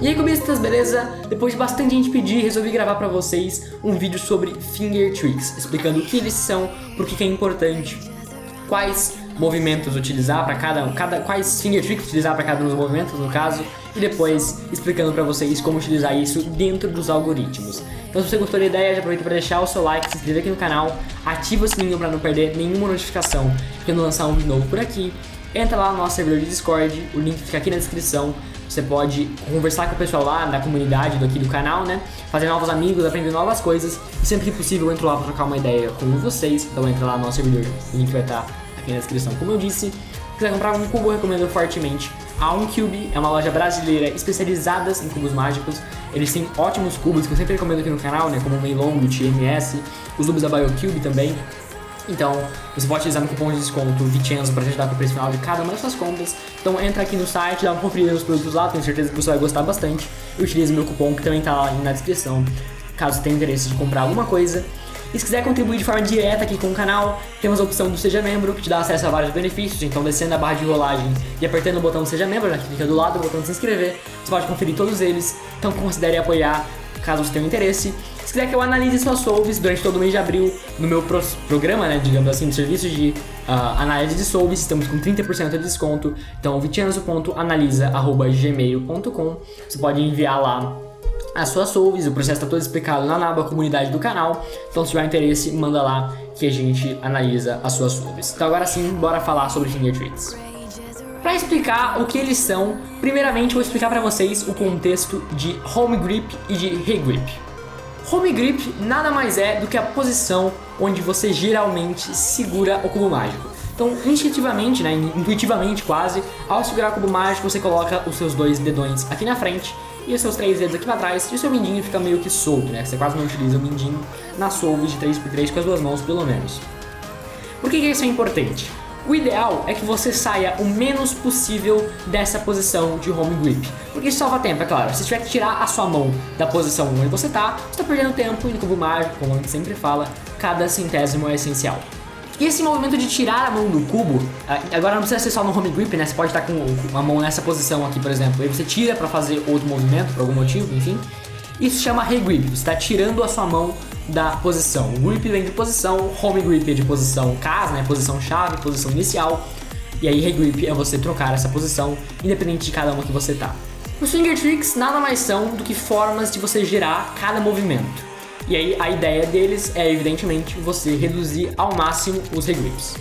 E aí, cubistas, beleza? Depois de bastante gente pedir, resolvi gravar pra vocês um vídeo sobre Finger Tricks, explicando o que eles são, por que é importante, quais movimentos utilizar para quais Finger Tricks utilizar para cada um dos movimentos, no caso, e depois explicando pra vocês como utilizar isso dentro dos algoritmos. Então, se você gostou da ideia, já aproveita para deixar o seu like, se inscrever aqui no canal, ativa o sininho para não perder nenhuma notificação quando lançar um vídeo novo por aqui. Entra lá no nosso servidor de Discord, o link fica aqui na descrição. Você pode conversar com o pessoal lá da comunidade aqui do canal, né? Fazer novos amigos, aprender novas coisas. E sempre que possível eu entro lá para trocar uma ideia com vocês. Então entra lá no nosso servidor, o link vai estar aqui na descrição. Como eu disse, se quiser comprar um cubo, eu recomendo fortemente a OnCube. É uma loja brasileira especializada em cubos mágicos. Eles têm ótimos cubos que eu sempre recomendo aqui no canal, né? Como o Meilong, o TMS, os cubos da BioCube também. Então, você pode utilizar no cupom de desconto Vicenzo para te ajudar com o preço final de cada uma das suas compras. Então entra aqui no site, dá uma conferida nos produtos lá, tenho certeza que você vai gostar bastante. E utilize meu cupom que também está lá na descrição, caso tenha interesse de comprar alguma coisa. E se quiser contribuir de forma direta aqui com o canal, temos a opção do Seja Membro, que te dá acesso a vários benefícios. Então, descendo a barra de rolagem e apertando o botão do Seja Membro, que fica do lado do botão de se inscrever, você pode conferir todos eles. Então considere apoiar, caso você tenha interesse. Se quiser que eu analise suas solves durante todo o mês de abril no meu programa, né, digamos assim, de serviço de análise de solves, estamos com 30% de desconto. Então, vicenzo.analisa@gmail.com. Você pode enviar lá as suas solves, o processo está todo explicado lá na aba comunidade do canal. Então, se tiver interesse, manda lá que a gente analisa as suas solves. Então, agora sim, bora falar sobre Finger Tricks. Para explicar o que eles são, primeiramente eu vou explicar para vocês o contexto de Home Grip e de Regrip. Home Grip nada mais é do que a posição onde você geralmente segura o cubo mágico. Então, instintivamente, né, intuitivamente quase, ao segurar o cubo mágico você coloca os seus dois dedões aqui na frente e os seus três dedos aqui para trás, e o seu mindinho fica meio que solto, né? Você quase não utiliza o mindinho na solve de 3x3 com as duas mãos pelo menos. Por que isso é importante? O ideal é que você saia o menos possível dessa posição de home grip, porque isso salva tempo, é claro. Se tiver que tirar a sua mão da posição onde você está perdendo tempo, e no cubo mágico, como a gente sempre fala, cada centésimo é essencial. E esse movimento de tirar a mão do cubo, agora não precisa ser só no home grip, né? Você pode estar com a mão nessa posição aqui, por exemplo, e você tira para fazer outro movimento, por algum motivo, enfim. Isso chama regrip, você está tirando a sua mão da posição. O grip vem de posição, home grip é de posição casa, né? Posição chave, posição inicial. E aí regrip é você trocar essa posição, independente de cada uma que você tá. Os Finger Tricks nada mais são do que formas de você gerar cada movimento. E aí a ideia deles é, evidentemente, você reduzir ao máximo os regrips.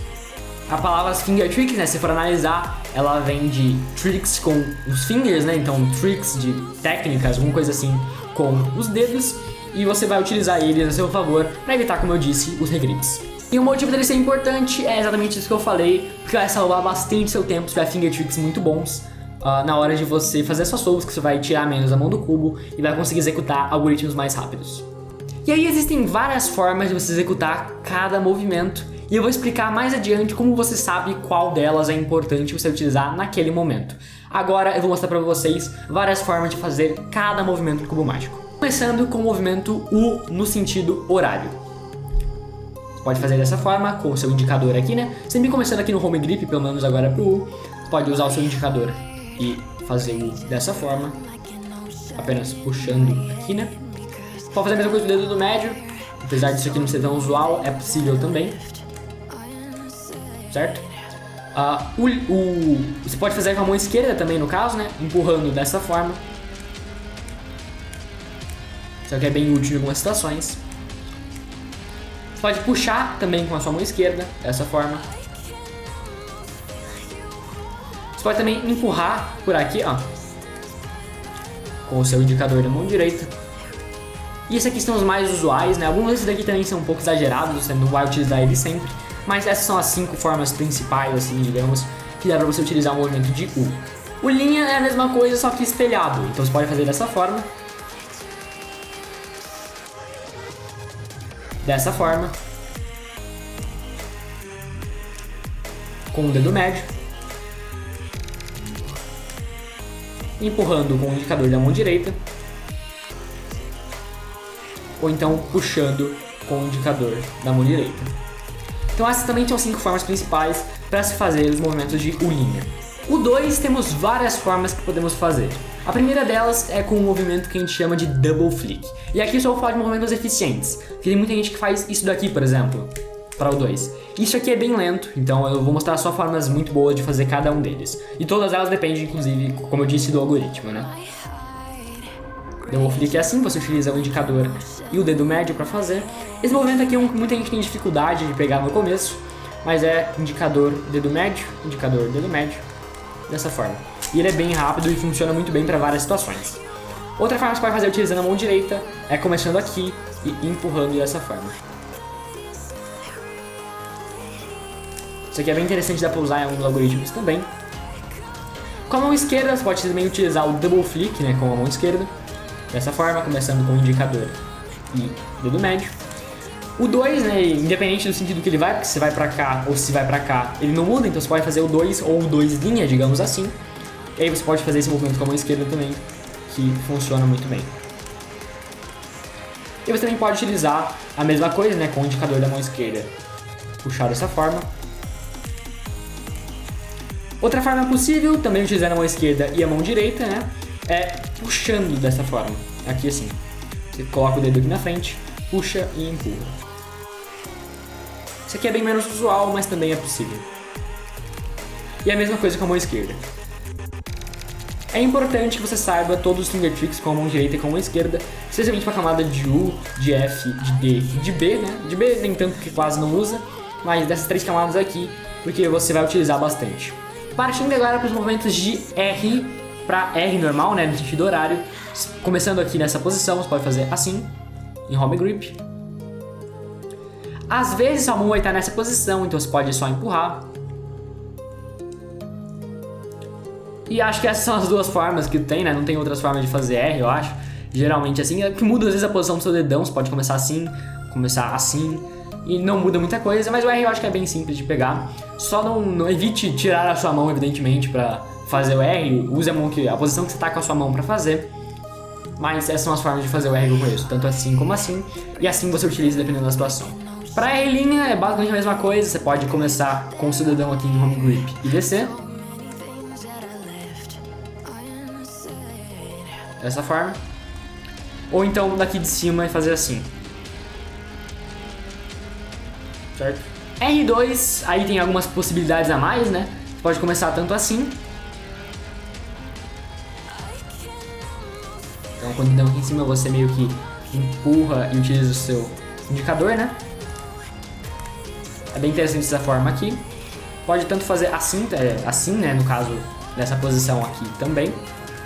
A palavra Finger Tricks, né, se for analisar, ela vem de tricks com os fingers, né? Então tricks de técnicas, alguma coisa assim, com os dedos. E você vai utilizar eles a seu favor para evitar, como eu disse, os regrips. E o motivo dele ser importante é exatamente isso que eu falei, porque vai salvar bastante seu tempo se tiver Finger Tricks muito bons na hora de você fazer suas solves, que você vai tirar menos a mão do cubo e vai conseguir executar algoritmos mais rápidos. E aí existem várias formas de você executar cada movimento, e eu vou explicar mais adiante como você sabe qual delas é importante você utilizar naquele momento. Agora eu vou mostrar para vocês várias formas de fazer cada movimento do cubo mágico. Começando com o movimento U no sentido horário. Você pode fazer dessa forma, com o seu indicador aqui, né? Sempre começando aqui no home grip, pelo menos agora pro U. Você pode usar o seu indicador e fazer o U dessa forma, apenas puxando aqui, né? Pode fazer a mesma coisa com o dedo do médio, apesar disso aqui não ser tão usual, é possível também. Certo? Você pode fazer com a mão esquerda também, no caso, né? Empurrando dessa forma. Isso aqui é bem útil em algumas situações. Você pode puxar também com a sua mão esquerda, dessa forma. Você pode também empurrar por aqui, ó, com o seu indicador da mão direita. E esses aqui são os mais usuais, né? Alguns desses daqui também são um pouco exagerados, você não vai utilizar eles sempre. Mas essas são as 5 formas principais, assim, digamos, que dá pra você utilizar o movimento de U. O linha é a mesma coisa, só que espelhado. Então você pode fazer dessa forma. Dessa forma. Com o dedo médio. Empurrando com o indicador da mão direita. Ou então puxando com o indicador da mão direita. Então essas também são 5 formas principais para se fazer os movimentos de U'. O 2 temos várias formas que podemos fazer. A primeira delas é com um movimento que a gente chama de Double Flick. E aqui eu só vou falar de movimentos eficientes, porque tem muita gente que faz isso daqui, por exemplo, para o 2. Isso aqui é bem lento, então eu vou mostrar só formas muito boas de fazer cada um deles. E todas elas dependem, inclusive, como eu disse, do algoritmo, né? Double Flick é assim, você utiliza o indicador e o dedo médio para fazer. Esse movimento aqui muita gente tem dificuldade de pegar no começo, mas é indicador, dedo médio, dessa forma. E ele é bem rápido e funciona muito bem para várias situações. Outra forma que você pode fazer utilizando a mão direita é começando aqui e empurrando dessa forma. Isso aqui é bem interessante, dá para usar em alguns algoritmos também. Com a mão esquerda você pode também utilizar o Double Flick, né, com a mão esquerda. Dessa forma, começando com o indicador e dedo médio. O 2, né, independente do sentido que ele vai, porque se vai pra cá ou se vai pra cá, ele não muda, então você pode fazer o 2 ou o 2 linha, digamos assim. E aí você pode fazer esse movimento com a mão esquerda também, que funciona muito bem. E você também pode utilizar a mesma coisa, né, com o indicador da mão esquerda. Puxar dessa forma. Outra forma possível, também utilizando a mão esquerda e a mão direita, né, é puxando dessa forma, aqui assim. Você coloca o dedo aqui na frente, puxa e empurra. Isso aqui é bem menos usual, mas também é possível. E a mesma coisa com a mão esquerda. É importante que você saiba todos os finger tricks com a mão direita e com a mão esquerda, especialmente para a camada de U, de F, de D e de B, né? De B nem tanto porque quase não usa, mas dessas 3 camadas aqui, porque você vai utilizar bastante. Partindo agora para os movimentos de R para R normal, né, no sentido horário, começando aqui nessa posição, você pode fazer assim, em home grip. Às vezes sua mão vai estar nessa posição, então você pode só empurrar. E acho que essas são as 2 formas que tem, né, não tem outras formas de fazer R, eu acho. Geralmente assim, que muda às vezes a posição do seu dedão, você pode começar assim, e não muda muita coisa, mas o R eu acho que é bem simples de pegar. Só não evite tirar a sua mão, evidentemente, para fazer o R, use a posição que você tá com a sua mão para fazer. Mas essas são as formas de fazer o R que eu conheço, tanto assim como assim, e assim você utiliza dependendo da situação. Para R' é basicamente a mesma coisa, você pode começar com o seu dedão aqui em home grip e descer. Dessa forma. Ou então daqui de cima e fazer assim. Certo? R2, aí tem algumas possibilidades a mais, né? Você pode começar tanto assim. Então quando o dedão aqui em cima você meio que empurra e utiliza o seu indicador, né? É bem interessante essa forma aqui. Pode tanto fazer assim, né? No caso, nessa posição aqui também.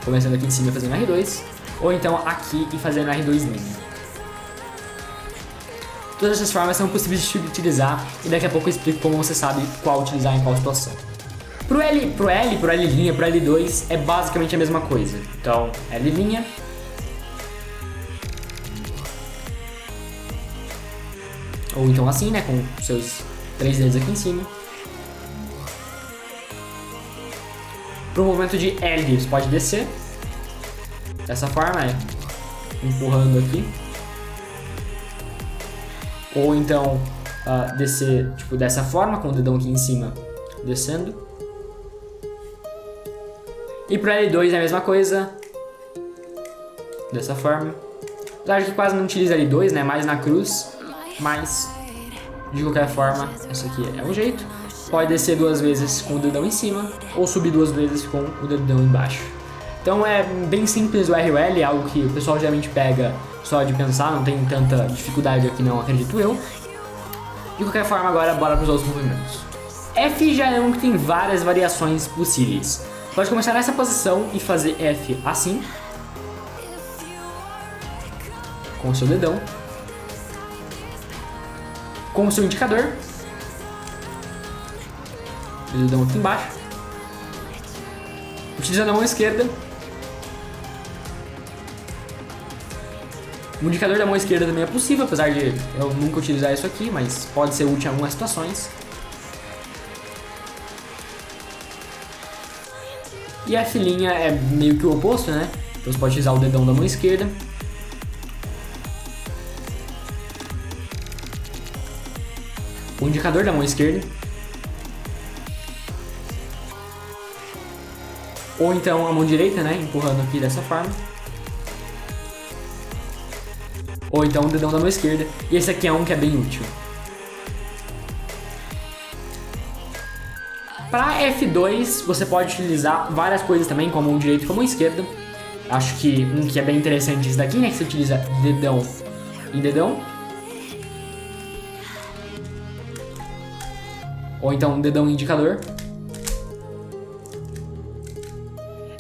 Começando aqui em cima e fazendo R2. Ou então aqui e fazendo R2 linha. Todas essas formas são possíveis de utilizar e daqui a pouco eu explico como você sabe qual utilizar em qual situação. Pro L', pro L', pro L2 é basicamente a mesma coisa. Então, L'. Ou então assim, né, com seus 3 dedos aqui em cima. Pro movimento de L, você pode descer. Dessa forma, empurrando aqui. Ou então descer tipo dessa forma, com o dedão aqui em cima, descendo. E pro L2 é a mesma coisa. Dessa forma. Apesar de que quase não utiliza L2, né, mais na cruz. Mas, de qualquer forma, esse aqui é um jeito. Pode descer 2 vezes com o dedão em cima, ou subir 2 vezes com o dedão embaixo. Então é bem simples o RL, é algo que o pessoal geralmente pega só de pensar, não tem tanta dificuldade aqui não, acredito eu. De qualquer forma, agora bora para os outros movimentos. F já é um que tem várias variações possíveis. Pode começar nessa posição e fazer F assim, com o seu dedão, com o seu indicador, o dedão aqui embaixo, utilizando a mão esquerda. O indicador da mão esquerda também é possível, apesar de eu nunca utilizar isso aqui, mas pode ser útil em algumas situações. E a F' é meio que o oposto, né? Então você pode utilizar o dedão da mão esquerda. O indicador da mão esquerda. Ou então a mão direita, né? Empurrando aqui dessa forma. Ou então o dedão da mão esquerda. E esse aqui é um que é bem útil. Para F2, você pode utilizar várias coisas também, com a mão direita e com a mão esquerda. Acho que um que é bem interessante é esse daqui, né? Que você utiliza dedão e dedão. Ou então dedão e indicador.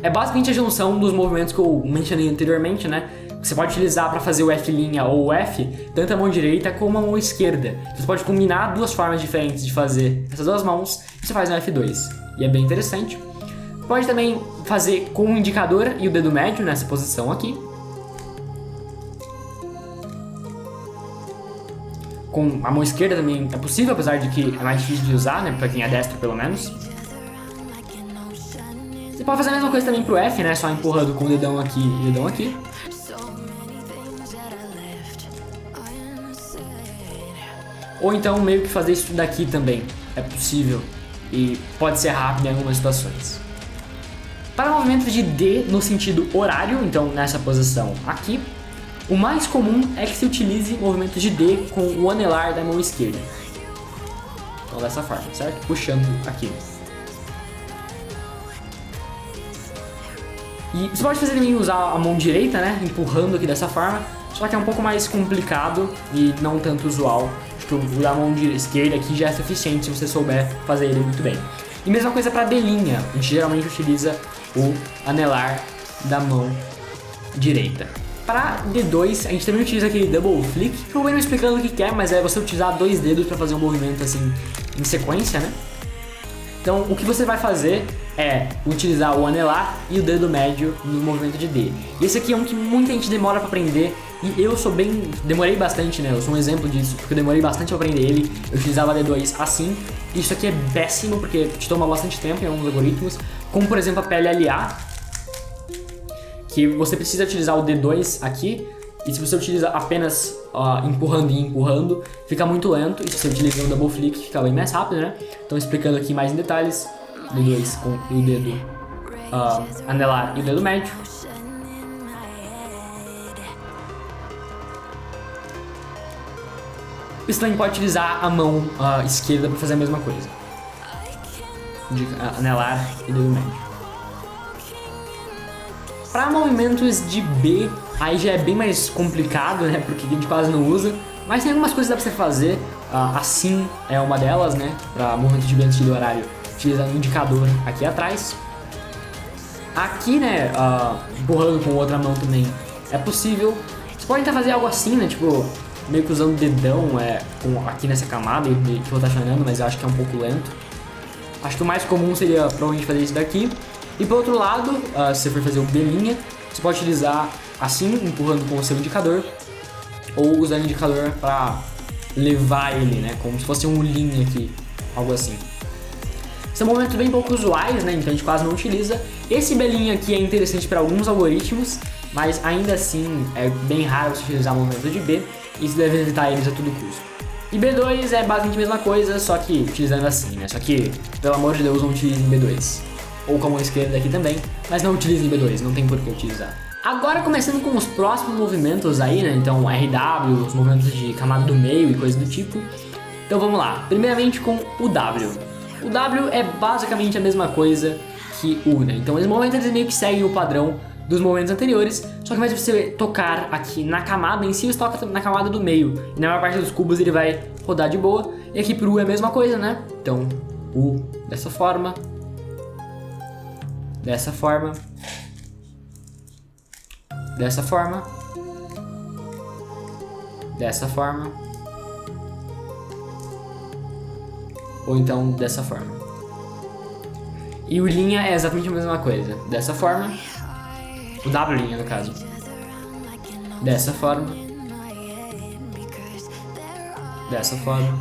É basicamente a junção dos movimentos que eu mencionei anteriormente, né? Que você pode utilizar para fazer o F' ou o F, tanto a mão direita como a mão esquerda. Você pode combinar duas formas diferentes de fazer essas duas mãos e você faz um F2. E é bem interessante. Pode também fazer com o indicador e o dedo médio nessa posição aqui. Com a mão esquerda também é possível, apesar de que é mais difícil de usar, né? Pra quem é destro, pelo menos. Você pode fazer a mesma coisa também pro F, né? Só empurrando com o dedão aqui e o dedão aqui. Ou então meio que fazer isso daqui também. É possível. E pode ser rápido em algumas situações. Para movimentos de D no sentido horário, então nessa posição aqui, o mais comum é que se utilize movimentos de D com o anelar da mão esquerda. Então dessa forma, certo? Puxando aqui. E você pode fazer também usar a mão direita, né? Empurrando aqui dessa forma. Só que é um pouco mais complicado e não tanto usual. Acho que usar a mão esquerda aqui já é suficiente se você souber fazer ele muito bem. E mesma coisa para D', a gente geralmente utiliza o anelar da mão direita. Para D2, a gente também utiliza aquele double flick, que eu vou me explicando o que é, mas é você utilizar dois dedos para fazer um movimento assim em sequência, né? Então, o que você vai fazer é utilizar o anelar e o dedo médio no movimento de D. E esse aqui é um que muita gente demora para aprender, e eu demorei bastante, né? Eu sou um exemplo disso, porque eu demorei bastante para aprender ele. Eu utilizava D2 assim. Isso aqui é péssimo, porque te toma bastante tempo em alguns algoritmos, como por exemplo a PLLA, que você precisa utilizar o D2 aqui, e se você utiliza apenas empurrando e empurrando, fica muito lento, e se você utiliza o double flick, fica bem mais rápido, né? Então explicando aqui mais em detalhes, D2 com o dedo anelar e o dedo médio. Você também pode utilizar a mão esquerda para fazer a mesma coisa. De anelar e dedo médio. Para movimentos de B, aí já é bem mais complicado, né? Porque a gente quase não usa. Mas tem algumas coisas que dá pra você fazer. Assim é uma delas, né? Para movimentos de B antes do horário, utilizando o indicador aqui atrás. Aqui, né? Empurrando com outra mão também é possível. Você pode tentar fazer algo assim, né? Tipo, meio que usando o dedão aqui nessa camada que eu vou rotacionando, mas eu acho que é um pouco lento. Acho que o mais comum seria provavelmente fazer isso daqui. E por outro lado, se você for fazer o D', você pode utilizar assim, empurrando com o seu indicador, ou usando o indicador para levar ele, né? Como se fosse um linha aqui, algo assim. São movimentos bem pouco usuais, né? Então a gente quase não utiliza. Esse B' aqui é interessante para alguns algoritmos, mas ainda assim é bem raro você utilizar movimento de B, e você deve evitar eles a todo custo. E B2 é basicamente a mesma coisa, só que utilizando assim, né? Só que, pelo amor de Deus, não utilizem B2. Ou com a mão esquerda aqui também, mas não utilizem B2, não tem por que utilizar. Agora começando com os próximos movimentos aí, né? Então RW, os movimentos de camada do meio e coisas do tipo. Então vamos lá, primeiramente com o W. O W é basicamente a mesma coisa que o, né? Então os movimentos eles meio que seguem o padrão dos movimentos anteriores, só que ao invés de você tocar aqui na camada em si, você toca na camada do meio. E na maior parte dos cubos ele vai rodar de boa. E aqui pro U é a mesma coisa, né? Então U dessa forma, dessa forma, dessa forma, dessa forma, ou então dessa forma. E o linha é exatamente a mesma coisa, dessa forma, o W' no caso, dessa forma, dessa forma,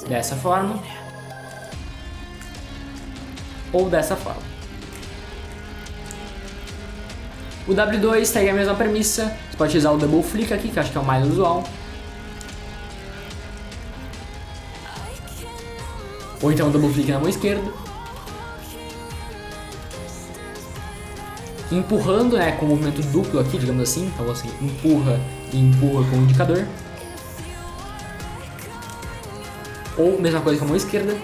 dessa forma, ou dessa forma. O W2 segue a mesma premissa, você pode utilizar o double flick aqui, que eu acho que é o mais usual. Ou então double click na mão esquerda. Empurrando, né, com o movimento duplo aqui, digamos assim. Então você empurra e empurra com o indicador. Ou mesma coisa com a mão esquerda.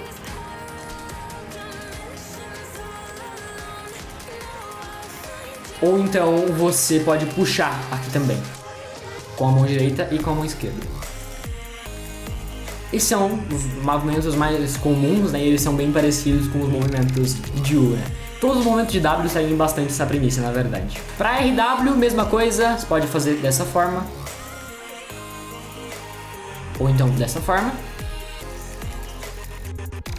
Ou então você pode puxar aqui também, com a mão direita e com a mão esquerda. Esses são os movimentos mais comuns, né? E eles são bem parecidos com os movimentos de U, né? Todos os movimentos de W seguem bastante essa premissa, na verdade. Para RW, mesma coisa, você pode fazer dessa forma. Ou então dessa forma.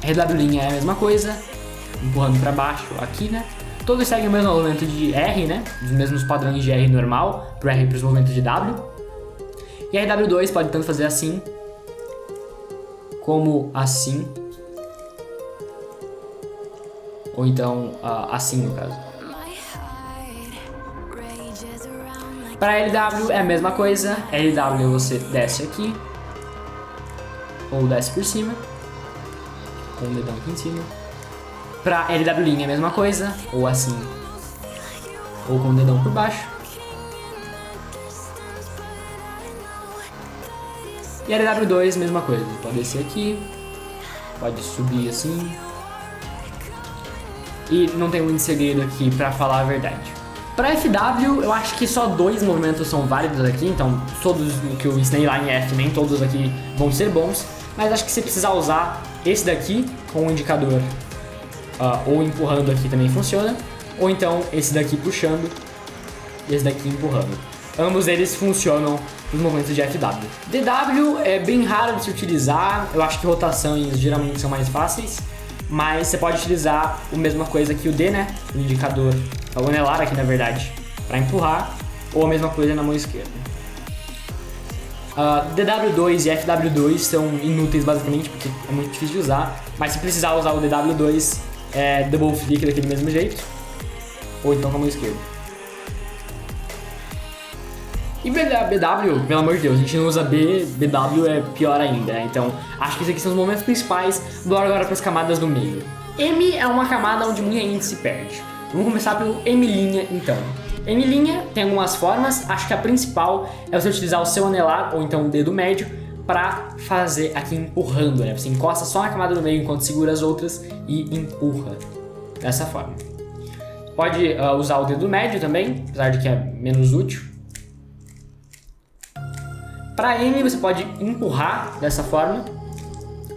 RW' é a mesma coisa, empurrando para baixo aqui, né? Todos seguem o mesmo movimento de R, né? Os mesmos padrões de R normal, pro R para os movimentos de W. E RW2 pode tanto fazer assim, como assim. Ou então assim, no caso. Para LW é a mesma coisa. LW você desce aqui, ou desce por cima, com o dedão aqui em cima. Pra LW' é a mesma coisa, ou assim, ou com o dedão por baixo. E LW2, mesma coisa, pode descer aqui, pode subir assim. E não tem muito segredo aqui pra falar a verdade. Pra FW, eu acho que só 2 movimentos são válidos aqui, então todos que eu ensinei lá em F, nem todos aqui vão ser bons. Mas acho que se precisar usar esse daqui com o indicador ou empurrando aqui também funciona, ou então esse daqui puxando e esse daqui empurrando. Ambos eles funcionam nos movimentos de FW. DW é bem raro de se utilizar, eu acho que rotações geralmente são mais fáceis, mas você pode utilizar a mesma coisa que o D, né? O indicador, o anelar aqui na verdade, para empurrar, ou a mesma coisa na mão esquerda. DW2 e FW2 são inúteis basicamente, porque é muito difícil de usar, mas se precisar usar o DW2, é double flick daquele mesmo jeito, ou então com a mão esquerda. E BW, pelo amor de Deus, a gente não usa B, BW é pior ainda, né? Então acho que esses aqui são os momentos principais. Bora agora para as camadas do meio. M é uma camada onde muita gente se perde. Vamos começar pelo M' então. M' tem algumas formas, acho que a principal é você utilizar o seu anelar ou então o dedo médio para fazer aqui empurrando, né? Você encosta só na camada do meio enquanto segura as outras e empurra dessa forma. Pode usar o dedo médio também, apesar de que é menos útil. Para M você pode empurrar dessa forma,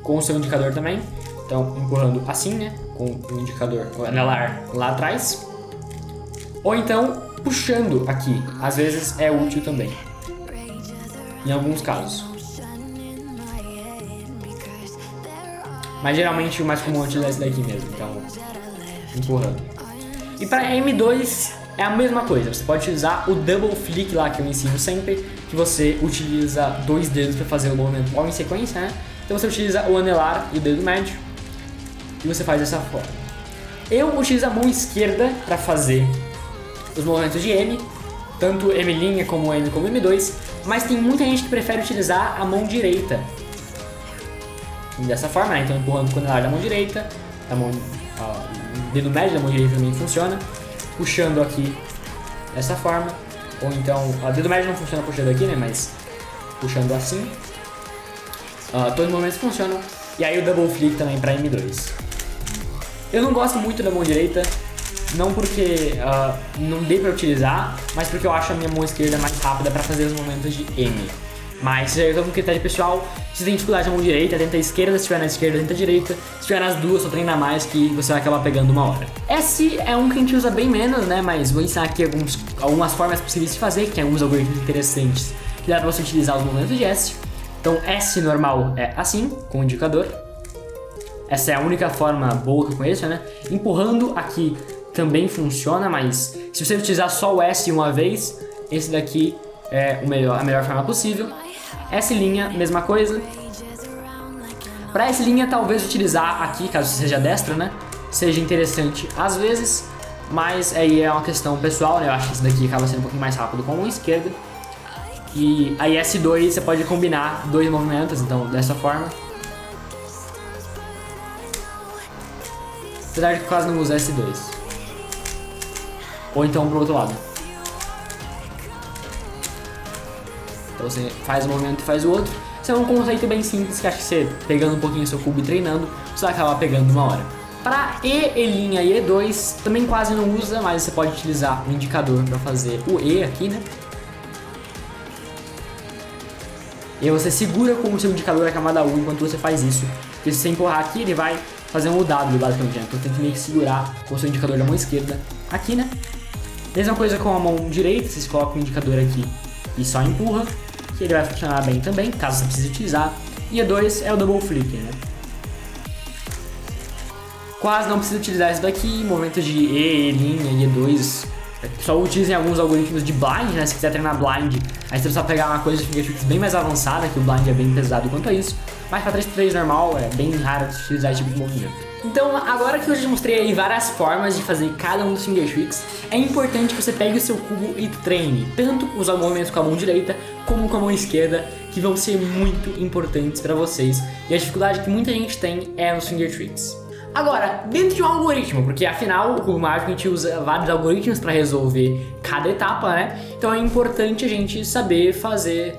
com o seu indicador também. Então empurrando assim, né? Com o indicador, o anelar lá atrás. Ou então puxando aqui, às vezes é útil também, em alguns casos. Mas geralmente o mais comum é utilizar esse daqui mesmo, então empurrando. E para M2 é a mesma coisa, você pode utilizar o double flick lá que eu ensino sempre, que você utiliza 2 dedos para fazer o movimento logo em sequência, né? Então você utiliza o anelar e o dedo médio e você faz dessa forma. Eu utilizo a mão esquerda para fazer os movimentos de M, tanto M' como M como M2, mas tem muita gente que prefere utilizar a mão direita. E dessa forma, né? Então empurrando com o anelar da mão direita, o dedo médio da mão direita também funciona, puxando aqui dessa forma, ou então, o dedo médio não funciona puxando aqui, né? Mas puxando assim. Todos os movimentos funcionam. E aí o double flick também para M2. Eu não gosto muito da mão direita, não porque não dê para utilizar, mas porque eu acho a minha mão esquerda mais rápida para fazer os movimentos de M. Mas isso é um critério pessoal. Se tem dificuldade na mão direita, tenta a esquerda, se tiver na esquerda, tenta a direita. Se tiver nas duas, só treina mais que você vai acabar pegando uma hora. S é um que a gente usa bem menos, né? Mas vou ensinar aqui algumas formas possíveis de fazer, que tem alguns algoritmos interessantes que dá pra você utilizar os movimentos de S. Então S normal é assim, com o indicador. Essa é a única forma boa que eu conheço, né? Empurrando aqui também funciona, mas se você utilizar só o S uma vez, esse daqui é a melhor forma possível. S', mesma coisa. Para S' talvez utilizar aqui, caso seja destra, né? Seja interessante às vezes, mas aí é uma questão pessoal, né? Eu acho que esse daqui acaba sendo um pouquinho mais rápido com a mão esquerda. E aí S2 você pode combinar 2 movimentos, então dessa forma. apesar de que quase não usa S2. Ou então pro outro lado. Então você faz um movimento e faz o outro. Isso é um conceito bem simples que acho que você, pegando um pouquinho o seu cubo e treinando, você vai acabar pegando uma hora. Para E', e E2, também quase não usa, mas você pode utilizar o indicador para fazer o E aqui, né? E aí você segura com o seu indicador a camada U enquanto você faz isso. Porque se você empurrar aqui, ele vai fazer um W basicamente, né? Então tem que meio que segurar com o seu indicador da mão esquerda aqui, né? Mesma coisa com a mão direita, vocês colocam o indicador aqui e só empurra, que ele vai funcionar bem também, caso você precise utilizar. E E2 é o double flick, né? Quase não precisa utilizar isso daqui, movimento de E, linha, E2. Só utilizem alguns algoritmos de blind, né? Se quiser treinar blind, aí você precisa pegar uma coisa de fingertips bem mais avançada, que o blind é bem pesado quanto a isso. Mas para 3x3 normal, é bem raro utilizar esse tipo de movimento. Então, agora que eu já mostrei aí várias formas de fazer cada um dos finger tricks, é importante que você pegue o seu cubo e treine, tanto os movimentos com a mão direita, como com a mão esquerda, que vão ser muito importantes para vocês. E a dificuldade que muita gente tem é nos finger tricks. Agora, dentro de um algoritmo, porque afinal o cubo mágico a gente usa vários algoritmos para resolver cada etapa, né? Então é importante a gente saber fazer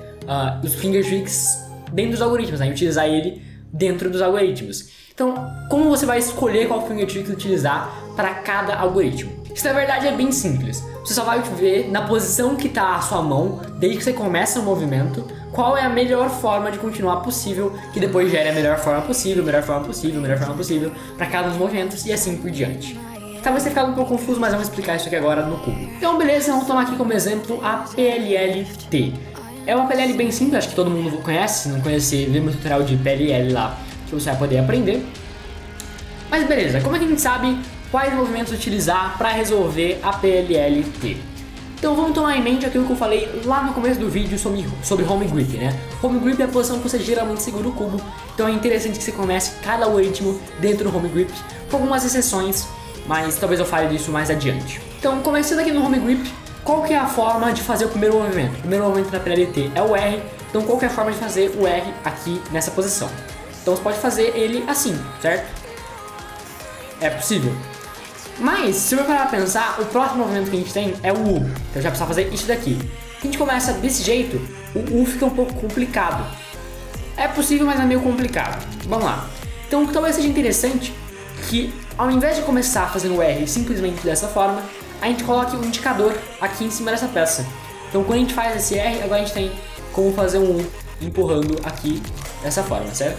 os finger tricks dentro dos algoritmos, né? Utilizar ele dentro dos algoritmos. Então, como você vai escolher qual finger trick utilizar para cada algoritmo? Isso na verdade é bem simples. Você só vai ver na posição que está a sua mão, desde que você começa o movimento, qual é a melhor forma de continuar possível, que depois gere a melhor forma possível, melhor forma possível, melhor forma possível para cada um dos movimentos e assim por diante. Talvez tenha ficado um pouco confuso, mas vamos explicar isso aqui agora no cubo. Então beleza, vamos tomar aqui como exemplo a PLL-T. É uma PLL bem simples, acho que todo mundo conhece, se não conhecer, vê meu tutorial de PLL lá, que você vai poder aprender. Mas beleza, como é que a gente sabe quais movimentos utilizar para resolver a PLL-T? Então vamos tomar em mente aquilo que eu falei lá no começo do vídeo sobre home grip, né? Home grip é a posição que você geralmente segura o cubo, então é interessante que você comece cada algoritmo dentro do home grip, com algumas exceções, mas talvez eu fale disso mais adiante. Então começando aqui no home grip, qual que é a forma de fazer o primeiro movimento? O primeiro movimento da PLL-T é o R, então qual que é a forma de fazer o R aqui nessa posição? Então você pode fazer ele assim, certo? É possível. Mas, se eu parar pra pensar, o próximo movimento que a gente tem é o U. Então já precisa fazer isso daqui. Se a gente começa desse jeito, o U fica um pouco complicado. É possível, mas é meio complicado. Vamos lá. Então talvez seja interessante que, ao invés de começar fazendo o R simplesmente dessa forma, a gente coloque um indicador aqui em cima dessa peça. Então quando a gente faz esse R, agora a gente tem como fazer um U empurrando aqui dessa forma, certo?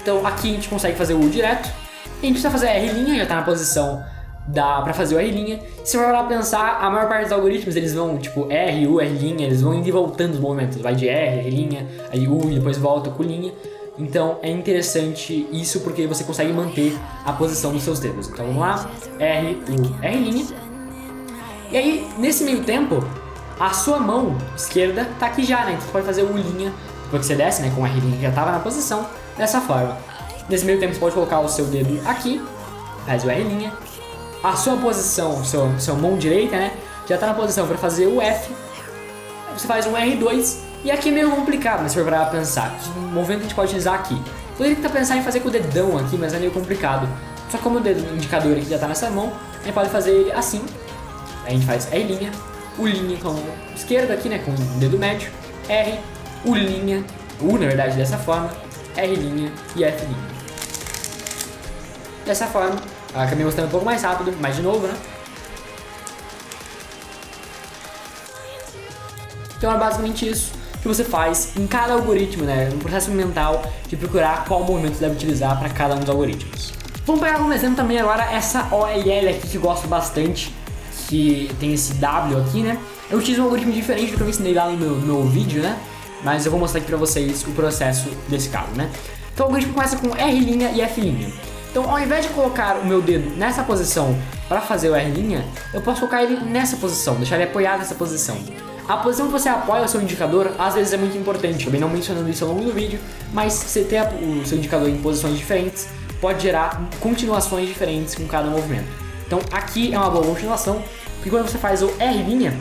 Então aqui a gente consegue fazer o U direto. A gente precisa fazer R', já tá na posição pra fazer o R'. Se for para pensar, a maior parte dos algoritmos eles vão tipo R, U, R', eles vão indo e voltando os movimentos. Vai de R, R', aí U e depois volta com linha. Então é interessante isso porque você consegue manter a posição dos seus dedos. Então vamos lá, R, U, R'. E aí, nesse meio tempo, a sua mão esquerda tá aqui já, né? Então você pode fazer o U', depois que você desce, né? Com o R' que já tava na posição, dessa forma. Nesse meio tempo você pode colocar o seu dedo aqui, faz o R'. A sua posição, sua mão direita, né, já está na posição para fazer o F. Você faz um R2 e aqui é meio complicado, mas se for para pensar, que movimento a gente pode utilizar aqui. Poderia tentar pensar em fazer com o dedão aqui, mas é meio complicado. Só que como o dedo indicador aqui já está nessa mão, a gente pode fazer ele assim. Aí a gente faz R', U' com a mão esquerda aqui, né, com o dedo médio, R, U na verdade dessa forma, R' e F'. Dessa forma, acabei mostrando um pouco mais rápido, mas de novo, né? Então é basicamente isso que você faz em cada algoritmo, né? Um processo mental de procurar qual movimento você deve utilizar para cada um dos algoritmos. Vamos pegar como exemplo também agora essa OLL aqui que eu gosto bastante, que tem esse W aqui, né? Eu utilizo um algoritmo diferente do que eu ensinei lá no meu vídeo, né? Mas eu vou mostrar aqui pra vocês o processo desse caso, né? Então o algoritmo começa com R' e F'. Então ao invés de colocar o meu dedo nessa posição para fazer o R', eu posso colocar ele nessa posição, deixar ele apoiado nessa posição. A posição que você apoia o seu indicador às vezes é muito importante, eu acabei não mencionando isso ao longo do vídeo, mas você ter o seu indicador em posições diferentes pode gerar continuações diferentes com cada movimento. Então aqui é uma boa continuação, porque quando você faz o R',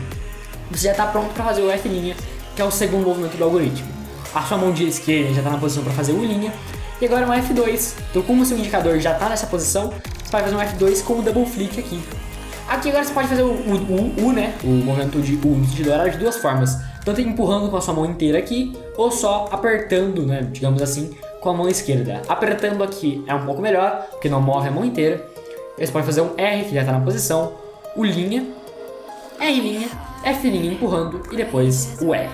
você já está pronto para fazer o F', que é o segundo movimento do algoritmo. a sua mão direita esquerda já está na posição para fazer o linha. E agora um F2, então como o seu indicador já está nessa posição, você vai fazer um F2 com o double flick aqui. Aqui agora você pode fazer o U, né, o movimento de U no sentido horário de duas formas, tanto empurrando com a sua mão inteira aqui, ou só apertando, né, digamos assim, com a mão esquerda. Apertando aqui é um pouco melhor, porque não move a mão inteira. Aí você pode fazer um R, que já está na posição, o linha, R', F' empurrando e depois o R.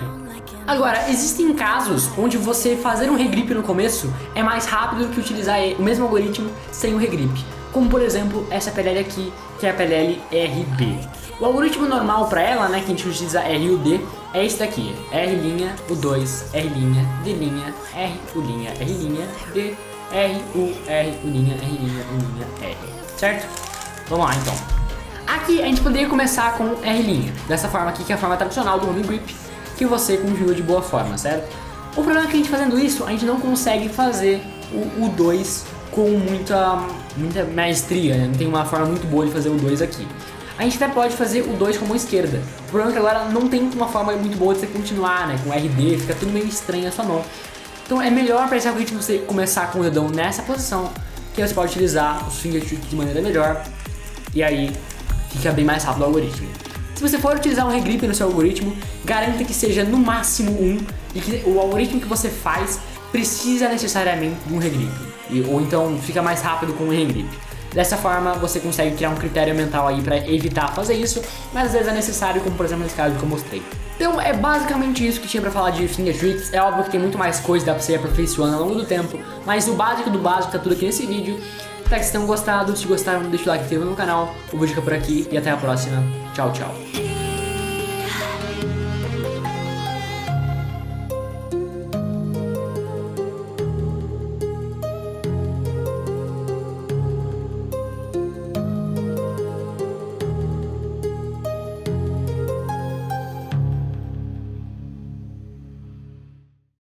Agora, existem casos onde você fazer um regrip no começo é mais rápido do que utilizar o mesmo algoritmo sem o regrip. Como por exemplo, essa PLL aqui, que é a PLL RB. O algoritmo normal para ela, né, que a gente utiliza R e o D, é esse daqui. R', U2, R', D', R, U', R', D, R, U, R, U', R', U', R. Certo? Vamos lá então. Aqui a gente poderia começar com R', dessa forma aqui, que é a forma tradicional do home grip, que você configurou de boa forma, certo? O problema é que a gente fazendo isso, a gente não consegue fazer o 2 com muita maestria, né? Não tem uma forma muito boa de fazer o 2 aqui. A gente até pode fazer o 2 com a mão esquerda. O problema é que agora não tem uma forma muito boa de você continuar, né? Com RD, fica tudo meio estranho a sua mão. Então é melhor para esse algoritmo você começar com o dedão nessa posição, que você pode utilizar os fingertips de maneira melhor, e aí fica bem mais rápido o algoritmo. Se você for utilizar um regrip no seu algoritmo, garanta que seja no máximo 1 e que o algoritmo que você faz precisa necessariamente de um regrip, ou então fica mais rápido com um regrip. Dessa forma você consegue criar um critério mental aí para evitar fazer isso, mas às vezes é necessário, como por exemplo nesse caso que eu mostrei. Então é basicamente isso que tinha pra falar de finger tricks. É óbvio que tem muito mais coisa, dá pra você ir aperfeiçoando ao longo do tempo, mas o básico do básico tá tudo aqui nesse vídeo. Espero que vocês tenham gostado. Se gostaram, deixa o like, se inscreva no canal. O vídeo fica por aqui e até a próxima. Tchau, tchau.